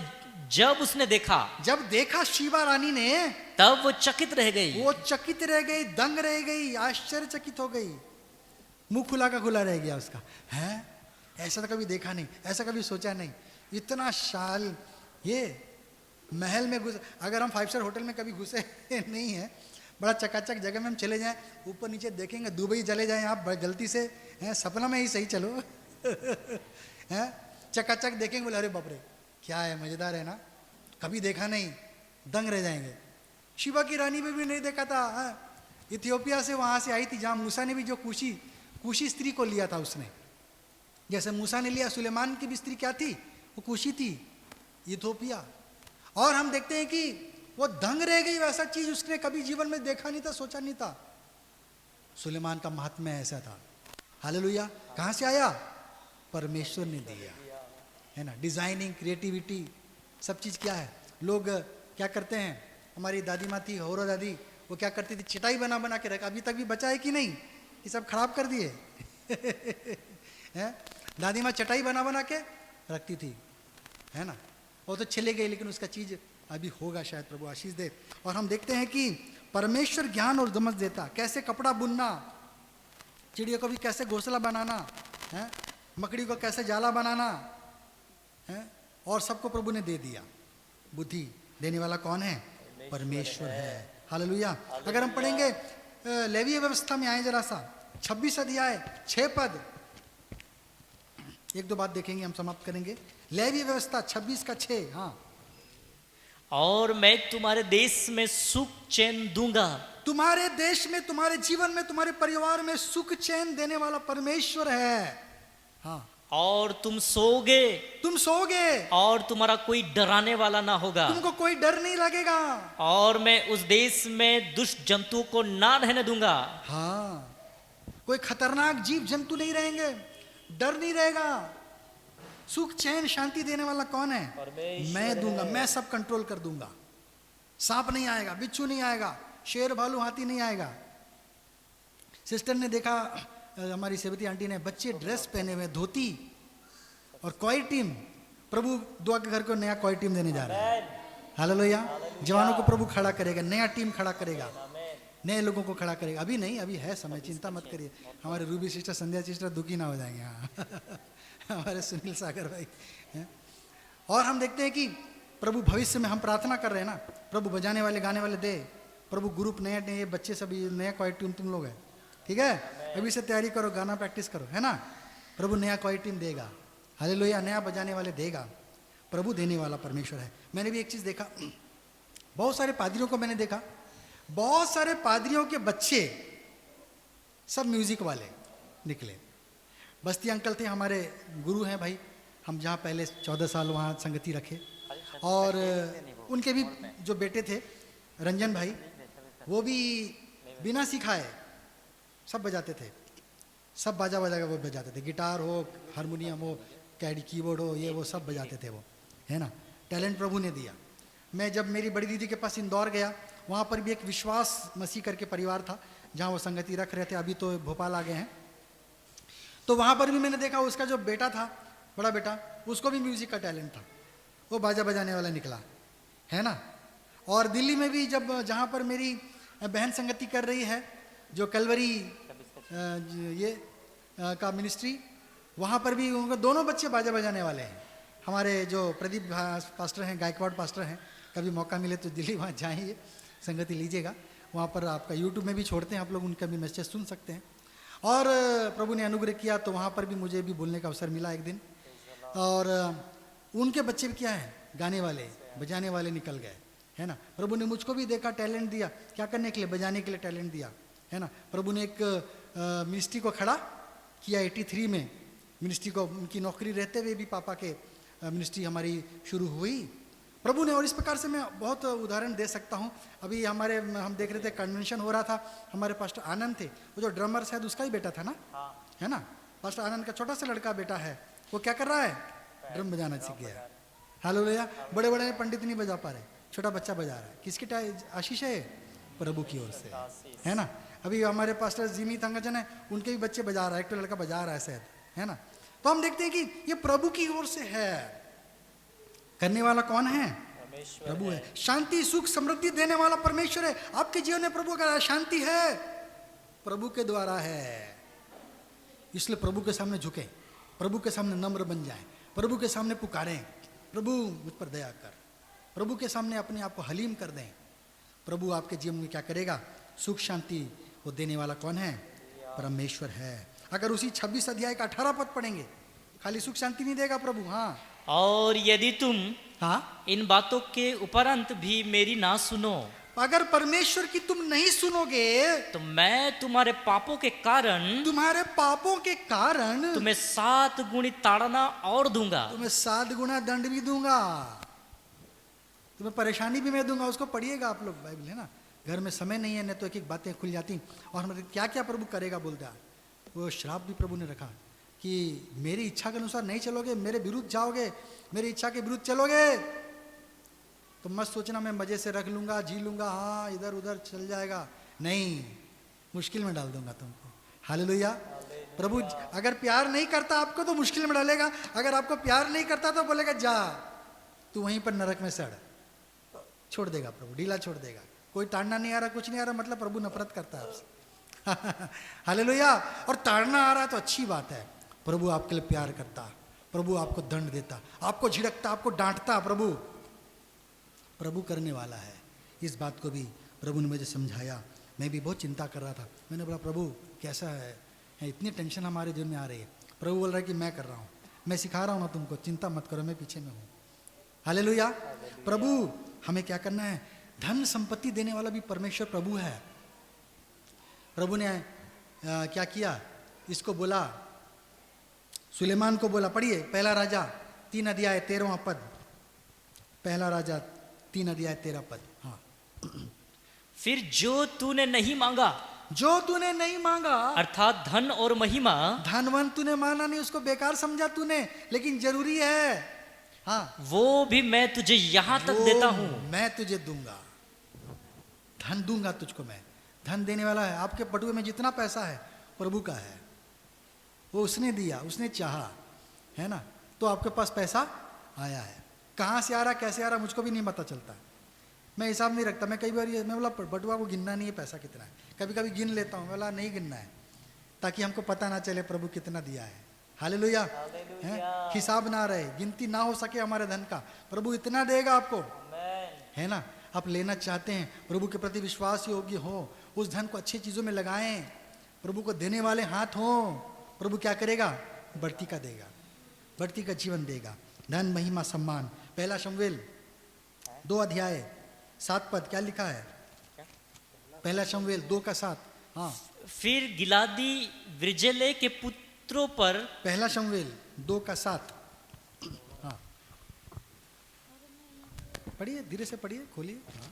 जब उसने देखा, जब देखा शीबा रानी ने, तब वो चकित रह गई। वो चकित रह गई, दंग रह गई, आश्चर्यचकित हो गई। मुंह खुला का खुला रह गया उसका। है ऐसा तो कभी देखा नहीं, ऐसा कभी सोचा नहीं। इतना शाल, ये महल में घुस, अगर हम 5 स्टार होटल में कभी घुसे नहीं है, बड़ा चकाचक जगह में हम चले जाएं, ऊपर नीचे देखेंगे, दुबई चले जाएं आप गलती से, हैं सपना में ही सही चलो हैं चकाचक देखेंगे, बोले अरे बाप रे क्या है, मजेदार है ना, कभी देखा नहीं, दंग रह जाएंगे। शिवा की रानी में भी नहीं देखा था। इथियोपिया से वहां से आई थी, जहां मूसा ने भी जो कुशी स्त्री को लिया था उसने, जैसे मूसा ने लिया, सुलेमान की भी स्त्री क्या थी? वो कुशी थी, इथियोपिया। और हम देखते हैं कि वो दंग रह गई, वैसा चीज उसने कभी जीवन में देखा नहीं था, सोचा नहीं था। सुलेमान का महात्म्य ऐसा था। हालेलुया। कहां से आया? परमेश्वर ने दिया, है ना। डिजाइनिंग, क्रिएटिविटी, सब चीज क्या है। लोग क्या करते हैं, हमारी दादी माँ थी, होरो दादी, वो क्या करती थी, चटाई बना बना के रखा। अभी तक भी बचा है कि नहीं? ये सब खराब कर दिए दादी माँ चटाई बना बना के रखती थी, है ना। वो तो चले गई, लेकिन उसका चीज अभी होगा, शायद प्रभु आशीष दे। और हम देखते हैं कि परमेश्वर ज्ञान और समझ देता, कैसे कपड़ा बुनना, चिड़िया को भी कैसे घोंसला बनाना है, मकड़ी को कैसे जाला बनाना है, और सबको प्रभु ने दे दिया। बुद्धि देने वाला कौन है? परमेश्वर है। हालेलुया। अगर हम पढ़ेंगे लेवीय व्यवस्था में आए जरा सा, 26 अध्याय 6 पद, 1-2 बात देखेंगे, हम समाप्त करेंगे। लेवीय व्यवस्था 26 का 6। हाँ, और मैं तुम्हारे देश में सुख चैन दूंगा। तुम्हारे देश में, तुम्हारे जीवन में, तुम्हारे परिवार में सुख चैन देने वाला परमेश्वर है। हाँ, और तुम सोओगे, तुम सोओगे, और तुम्हारा कोई डराने वाला ना होगा, तुमको कोई डर नहीं लगेगा। और मैं उस देश में दुष्ट जंतुओं को ना रहने दूंगा। हाँ, कोई खतरनाक जीव जंतु नहीं रहेंगे, डर नहीं रहेगा। सुख चैन शांति देने वाला कौन है? मैं दूंगा, मैं सब कंट्रोल कर दूंगा। सांप नहीं आएगा, बिच्छू नहीं आएगा, शेर भालू हाथी नहीं आएगा। सिस्टर ने देखा, हमारी सेवती आंटी ने, बच्चे ड्रेस पहने हुए, धोती और कोई टीम। प्रभु दुआ के घर को नया कोई टीम देने जा रहा है। हालेलुया। जवानों को प्रभु खड़ा करेगा, नया टीम खड़ा करेगा, नए लोगों को खड़ा करेगा। अभी नहीं, अभी है समय, चिंता मत करिए। हमारे रूबी सिस्टर, संध्या सिस्टर दुखी ना हो जाएंगे। हाँ हमारे सुनील सागर भाई हैं। और हम देखते हैं कि प्रभु भविष्य में, हम प्रार्थना कर रहे हैं ना, प्रभु बजाने वाले गाने वाले दे, प्रभु ग्रुप नए नए बच्चे सब, नया कोई टीम तुम लोग है, ठीक है। अभी से तैयारी करो, गाना प्रैक्टिस करो, है ना। प्रभु नया कोई टीम देगा। हालेलुया। नया बजाने वाले देगा। प्रभु देने वाला परमेश्वर है। मैंने भी एक चीज देखा, बहुत सारे पादरियों को मैंने देखा, बहुत सारे पादरियों के बच्चे सब म्यूजिक वाले निकले। बस्ती अंकल थे, हमारे गुरु हैं भाई, हम जहाँ पहले 14 साल वहाँ संगति रखे। और उनके भी जो बेटे थे रंजन भाई, वो भी बिना सिखाए सब बजाते थे, सब बाजा बजा के वो बजाते थे। गिटार हो, हारमोनियम हो, कीबोर्ड हो, ये वो सब बजाते थे वो। है ना, टैलेंट प्रभु ने दिया। मैं जब मेरी बड़ी दीदी के पास इंदौर गया, वहाँ पर भी एक विश्वास मसीह करके परिवार था जहाँ वो संगति रख रहे थे, अभी तो भोपाल आ गए हैं। तो वहाँ पर भी मैंने देखा उसका जो बेटा था, बड़ा बेटा, उसको भी म्यूजिक का टैलेंट था, वो बाजा बजाने वाला निकला, है ना। और दिल्ली में भी जब जहाँ पर मेरी बहन संगति कर रही है, जो कलवरी का मिनिस्ट्री, वहाँ पर भी उनके दोनों बच्चे बाजा बजाने वाले हैं। हमारे जो प्रदीप पास्टर हैं, गायकवाड़ पास्टर हैं, कभी मौका मिले तो दिल्ली वहाँ जाइए, संगति लीजिएगा, वहाँ पर आपका यूट्यूब में भी छोड़ते हैं, आप लोग उनका भी मैसेज सुन सकते हैं। और प्रभु ने अनुग्रह किया तो वहाँ पर भी मुझे भी बोलने का अवसर मिला एक दिन, और उनके बच्चे भी क्या हैं, गाने वाले बजाने वाले निकल गए, है ना। प्रभु ने मुझको भी देखा, टैलेंट दिया, क्या करने के लिए, बजाने के लिए टैलेंट दिया, है ना। प्रभु ने एक मिनिस्ट्री को खड़ा किया 83 में, मिनिस्ट्री को, उनकी नौकरी रहते हुए भी पापा के मिनिस्ट्री हमारी शुरू हुई प्रभु ने। और इस प्रकार से मैं बहुत उदाहरण दे सकता हूँ। अभी हम देख रहे थे, कन्वेंशन हो रहा था, हमारे पास्टर आनंद थे, वो जो ड्रमर शायद उसका ही बेटा था ना, है ना, पास्टर आनंद का छोटा सा लड़का बेटा है, वो क्या कर रहा है, ड्रम बजाना सीख गया है। हालेलुया। बड़े बड़े पंडित नहीं बजा पा रहे, छोटा बच्चा बजा रहा है, किसकी आशीष है, प्रभु की ओर से, है ना। अभी हमारे पास्टर जिमी थंगजन है, उनके भी बच्चे बजा रहा है, एक तो लड़का बजा रहा है शायद, है ना। तो हम देखते हैं कि ये प्रभु की ओर से है। करने वाला कौन है, प्रभु है। शांति सुख समृद्धि देने वाला परमेश्वर है। आपके जीवन में प्रभु का शांति है, प्रभु के द्वारा है। इसलिए प्रभु के सामने झुके, प्रभु के सामने नम्र बन जाएं, प्रभु के सामने पुकारें, प्रभु मुझ पर दया कर, प्रभु के सामने अपने आप को हलीम कर दें। प्रभु आपके जीवन में क्या करेगा, सुख शांति वो देने वाला कौन है, परमेश्वर है। अगर उसी 26 अध्याय का 18 पद पढ़ेंगे, खाली सुख शांति नहीं देगा प्रभु, हाँ। और यदि तुम हाँ, इन बातों के उपरांत भी मेरी ना सुनो, अगर परमेश्वर की तुम नहीं सुनोगे तो मैं तुम्हारे पापों के कारण, तुम्हारे पापों के कारण तुम्हें 7 गुणी ताड़ना और दूंगा, तुम्हें 7 गुना दंड भी दूंगा, तुम्हें परेशानी भी मैं दूंगा। उसको पढ़िएगा आप लोग, बाइबल है ना, घर में समय नहीं है, नहीं तो एक एक बातें खुल जाती। और हमारे क्या क्या प्रभु करेगा बोलता है, वो श्राप भी प्रभु ने रखा कि मेरी इच्छा के अनुसार नहीं चलोगे, मेरे विरुद्ध जाओगे, मेरी इच्छा के विरुद्ध चलोगे तो मत सोचना मैं मजे से रख लूंगा, जी लूंगा, हाँ इधर उधर चल जाएगा, नहीं, मुश्किल में डाल दूंगा तुमको। हालेलुया। प्रभु अगर प्यार नहीं करता आपको तो मुश्किल में डालेगा, अगर आपको प्यार नहीं करता तो बोलेगा जा तू वहीं पर नरक में सड़, छोड़ देगा प्रभु, ढीला छोड़ देगा। कोई ताड़ना नहीं आ रहा, कुछ नहीं आ रहा, मतलब प्रभु नफरत करता है आपसे। हालेलुया। और ताड़ना आ रहा है तो अच्छी बात है, प्रभु आपके लिए प्यार करता, प्रभु आपको दंड देता, आपको झिड़कता, आपको डांटता, प्रभु करने वाला है। इस बात को भी प्रभु ने मुझे समझाया। मैं भी बहुत चिंता कर रहा था, मैंने बोला प्रभु कैसा है, इतनी टेंशन हमारे जीवन में आ रही है। प्रभु बोल रहा है कि मैं कर रहा हूँ, मैं सिखा रहा हूँ ना तुमको, चिंता मत करो, मैं पीछे में हूँ। हालेलुया। प्रभु हमें क्या करना है, धन संपत्ति देने वाला भी परमेश्वर प्रभु है। प्रभु ने क्या किया, इसको बोला, सुलेमान को बोला, पढ़िए पहला राजा 3 अध्याय 13वां पद, पहला राजा 3 अध्याय 13 पद। हाँ, फिर जो तूने नहीं मांगा, जो तूने नहीं मांगा, अर्थात धन और महिमा, धनवन तूने माना नहीं, उसको बेकार समझा तूने, लेकिन जरूरी है, हाँ, वो भी मैं तुझे यहां तक देता हूं, मैं तुझे दूंगा, धन दूंगा तुझको मैं। धन देने वाला है। आपके बटुए में जितना पैसा है प्रभु का है, वो उसने दिया, उसने चाहा, है ना, तो आपके पास पैसा आया है। कहाँ से आ रहा, कैसे आ रहा, मुझको भी नहीं पता चलता, मैं हिसाब नहीं रखता। मैं कई बार मैं बोला बटुआ को गिनना नहीं है पैसा कितना है, कभी कभी गिन लेता हूँ, बोला नहीं गिनना है, ताकि हमको पता ना चले प्रभु कितना दिया है। हालेलुया। हिसाब ना रहे, गिनती ना हो सके हमारे धन का, प्रभु इतना देगा आपको, है ना। आप लेना चाहते हैं, प्रभु के प्रति विश्वास योग्य हो, उस धन को अच्छी चीज़ों में लगाएं, प्रभु को देने वाले हाथ हों, प्रभु क्या करेगा, बढ़ती का देगा, बढ़ती का जीवन देगा, धन महिमा सम्मान। पहला शमूएल 2 अध्याय 7 पद, क्या लिखा है, पहला शमूएल 2 का 7। हाँ, फिर गिलादी ब्रिजेले के पुत्रों पर, पहला शमूएल 2 का 7। हाँ, पढ़िए, धीरे से पढ़िए, खोलिए। हाँ।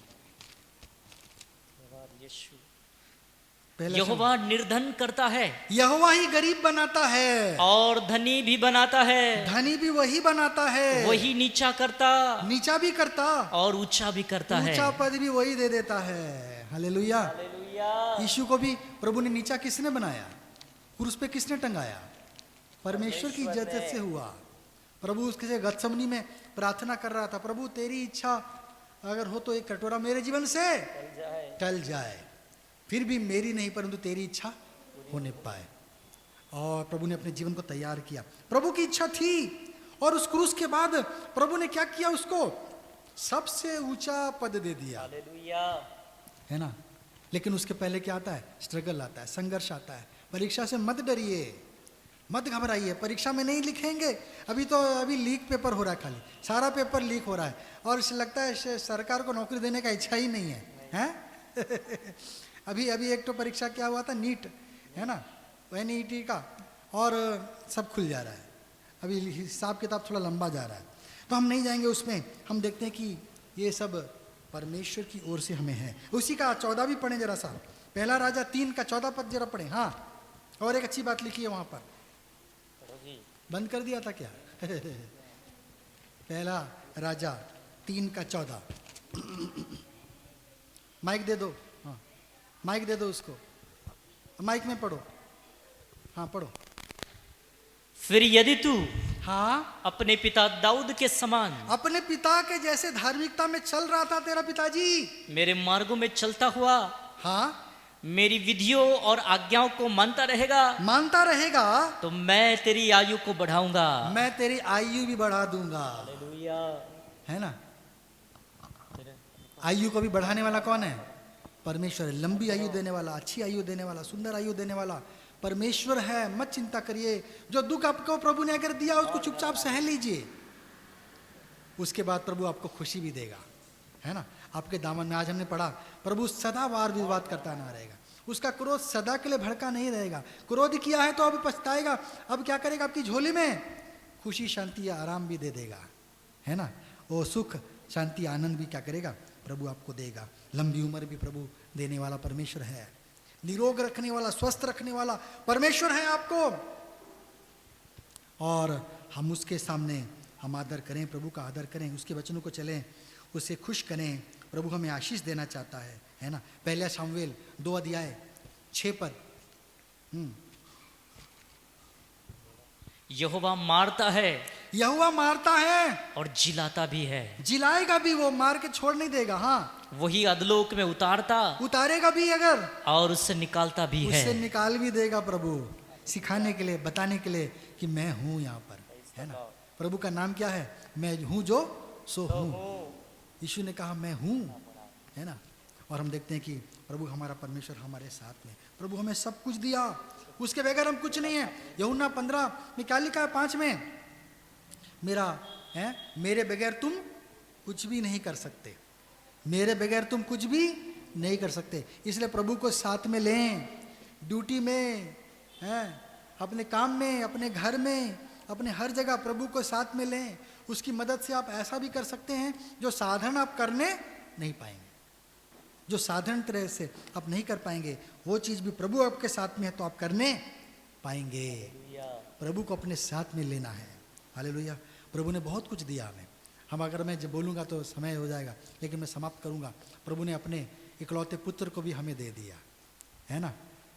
पहला यहोवा निर्धन करता है यहोवा ही गरीब बनाता है और धनी भी बनाता है, धनी भी वही बनाता है, वही नीचा करता नीचा भी करता, और ऊंचा भी करता है। ऊंचा पद भी वही दे देता है। हालेलुया। यीशु को भी प्रभु ने नीचा किसने बनाया? क्रूस पे किसने टंगाया? परमेश्वर की इज्जत से हुआ। प्रभु उसके गतसमनी में प्रार्थना कर रहा था, प्रभु तेरी इच्छा अगर हो तो एक कटोरा मेरे जीवन से टल जाए, फिर भी मेरी नहीं परंतु तेरी इच्छा होने पाए। और प्रभु ने अपने जीवन को तैयार किया। प्रभु की इच्छा थी, और उस क्रूस के बाद प्रभु ने क्या किया? उसको सबसे ऊंचा पद दे दिया, है ना। लेकिन उसके पहले क्या आता है? स्ट्रगल आता है, संघर्ष आता है। परीक्षा से मत डरिए, मत घबराइए। परीक्षा में नहीं लिखेंगे, अभी लीक पेपर हो रहा है, खाली सारा पेपर लीक हो रहा है, और इसे लगता है सरकार को नौकरी देने का इच्छा ही नहीं है, हैं? अभी एक तो परीक्षा क्या हुआ था, नीट, है ना, NET का, और सब खुल जा रहा है। अभी हिसाब किताब थोड़ा लंबा जा रहा है, तो हम नहीं जाएंगे उसमें। हम देखते हैं कि ये सब परमेश्वर की ओर से हमें है। उसी का 14 भी पढ़ें जरा सा, पहला राजा 3 का 14 पद जरा पढ़ें। हाँ, और एक अच्छी बात लिखी है वहां पर। बंद कर दिया था क्या? पहला राजा 3 का 14। माइक दे दो, हाँ माइक दे दो उसको, माइक में पढ़ो। हाँ पढ़ो। फिर यदि तू हाँ, अपने पिता दाऊद के समान अपने पिता के जैसे धार्मिकता में चल रहा था तेरा पिताजी, मेरे मार्गों में चलता हुआ हाँ, मेरी विधियों और आज्ञाओं को मानता रहेगा, तो मैं तेरी आयु को बढ़ाऊंगा, मैं तेरी आयु भी बढ़ा दूंगा। है ना। आयु को भी बढ़ाने वाला कौन है? परमेश्वर है। लंबी आयु देने वाला, अच्छी आयु देने वाला, सुंदर आयु देने वाला परमेश्वर है। मत चिंता करिए। जो दुख आपको प्रभु ने अगर दिया उसको चुपचाप सह लीजिए, उसके बाद प्रभु आपको खुशी भी देगा, है ना। आपके दामन में आज हमने पढ़ा, प्रभु सदा वार विवाद करता ना रहेगा, उसका क्रोध सदा के लिए भड़का नहीं रहेगा। क्रोध किया है तो अब पछताएगा, अब क्या करेगा? आपकी झोली में खुशी, शांति या आराम भी दे देगा, है ना। वो सुख, शांति, आनंद भी क्या करेगा? प्रभु आपको देगा। लंबी उम्र भी प्रभु देने वाला परमेश्वर है। निरोग रखने वाला, स्वस्थ रखने वाला परमेश्वर है आपको। और हम उसके सामने हम आदर करें, प्रभु का आदर करें, उसके वचनों को चलें, उसे खुश करें। प्रभु हमें आशीष देना चाहता है ना। पहला शामुएल 2 अध्याय 6 पद। यहोवा मारता है, यहोवा मारता है और जिलाता भी है, जिलाएगा भी, वो मार के छोड़ नहीं देगा। हाँ, वही अधलोक में उतारेगा भी अगर, और उससे निकालता भी है। उससे निकाल भी देगा प्रभु, सिखाने के लिए, बताने के लिए कि मैं हूं यहाँ पर, है ना। प्रभु का नाम क्या है? मैं हूं जो सो हूं। यीशु ने कहा मैं हूं, है ना। और हम देखते हैं कि प्रभु हमारा परमेश्वर हमारे साथ में, प्रभु हमें सब कुछ दिया, उसके बगैर हम कुछ नहीं है। यूहन्ना 15 में क्या लिखा है? 5 में, मेरे बगैर तुम कुछ भी नहीं कर सकते, मेरे बगैर तुम कुछ भी नहीं कर सकते। इसलिए प्रभु को साथ में लें, ड्यूटी में, अपने काम में, अपने घर में, अपने हर जगह प्रभु को साथ में लें। उसकी मदद से आप ऐसा भी कर सकते हैं जो साधारण आप करने नहीं पाएंगे, जो साधारण तरह से आप नहीं कर पाएंगे, वो चीज़ भी प्रभु आपके साथ में है तो आप करने पाएंगे। प्रभु को अपने साथ में लेना है। हालेलुया। प्रभु ने बहुत कुछ दिया हमें। हम अगर मैं जब बोलूँगा तो समय हो जाएगा, लेकिन मैं समाप्त करूँगा। प्रभु ने अपने इकलौते पुत्र को भी हमें दे दिया, है ना।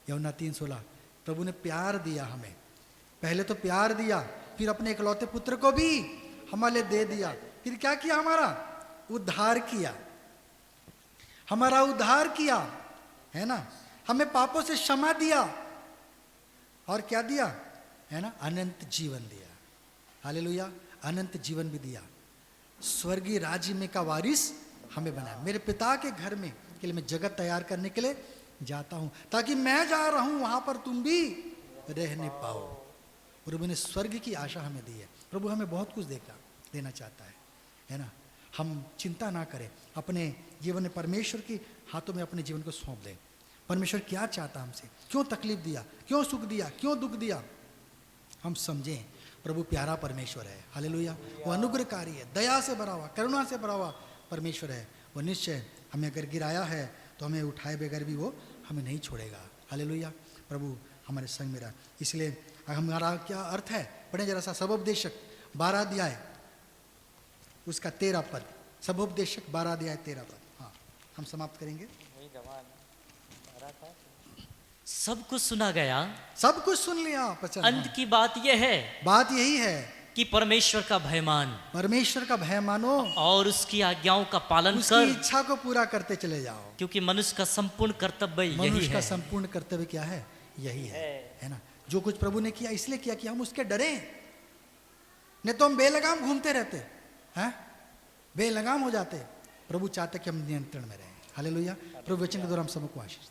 यूहन्ना 3:16, प्रभु ने प्यार दिया हमें। पहले तो प्यार दिया, फिर अपने इकलौते पुत्र को भी हमारे लिए दे दिया। फिर क्या किया? हमारा उद्धार किया, हमारा उद्धार किया, है ना। हमें पापों से क्षमा दिया, और क्या दिया? है ना, अनंत जीवन दिया। हालेलुया। अनंत जीवन भी दिया। स्वर्गीय राज्य में का वारिस हमें बनाया। मेरे पिता के घर में के लिए मैं जगत तैयार करने के लिए जाता हूं, ताकि मैं जा रहा हूं वहां पर तुम भी रहने पाओ। प्रभु ने स्वर्ग की आशा हमें दी है। प्रभु हमें बहुत कुछ देना चाहता है ना। हम चिंता ना करें, अपने जीवन में परमेश्वर के हाथों में अपने जीवन को सौंप दें। परमेश्वर क्या चाहता हमसे, क्यों तकलीफ दिया, क्यों सुख दिया, क्यों दुख दिया, हम समझें। प्रभु प्यारा परमेश्वर है। हालेलुया। वो अनुग्रहकारी है, दया से भरा हुआ, करुणा से भरा हुआ परमेश्वर है। वो निश्चय हमें अगर गिराया है तो हमें उठाए बगैर भी वो हमें नहीं छोड़ेगा। हालेलुया। प्रभु हमारे संग में रहा। इसलिए हमारा क्या अर्थ है, पढ़े जरा सा। सबोपदेशक 12 अध्याय उसका 13 पद। सबोपदेशक 12 अध्याय 13 पद। हाँ, हम समाप्त करेंगे। सब कुछ सुना गया, सब कुछ सुन लिया। अंत की बात यह है, बात यही है कि परमेश्वर का भय मान, परमेश्वर का भय मानो और उसकी आज्ञाओं का पालन उसकी कर, इच्छा को पूरा करते चले जाओ। क्योंकि मनुष्य का संपूर्ण कर्तव्य यही मनुष्य का है। संपूर्ण कर्तव्य क्या है? यही है ना। जो कुछ प्रभु ने किया इसलिए किया कि हम उसके डरे, नहीं तो हम बेलगाम घूमते रहते हैं, बेलगाम हो जाते। प्रभु चाहते कि हम नियंत्रण में रहें। हालेलुया। प्रभु वचन के द्वारा हम सबको आशीष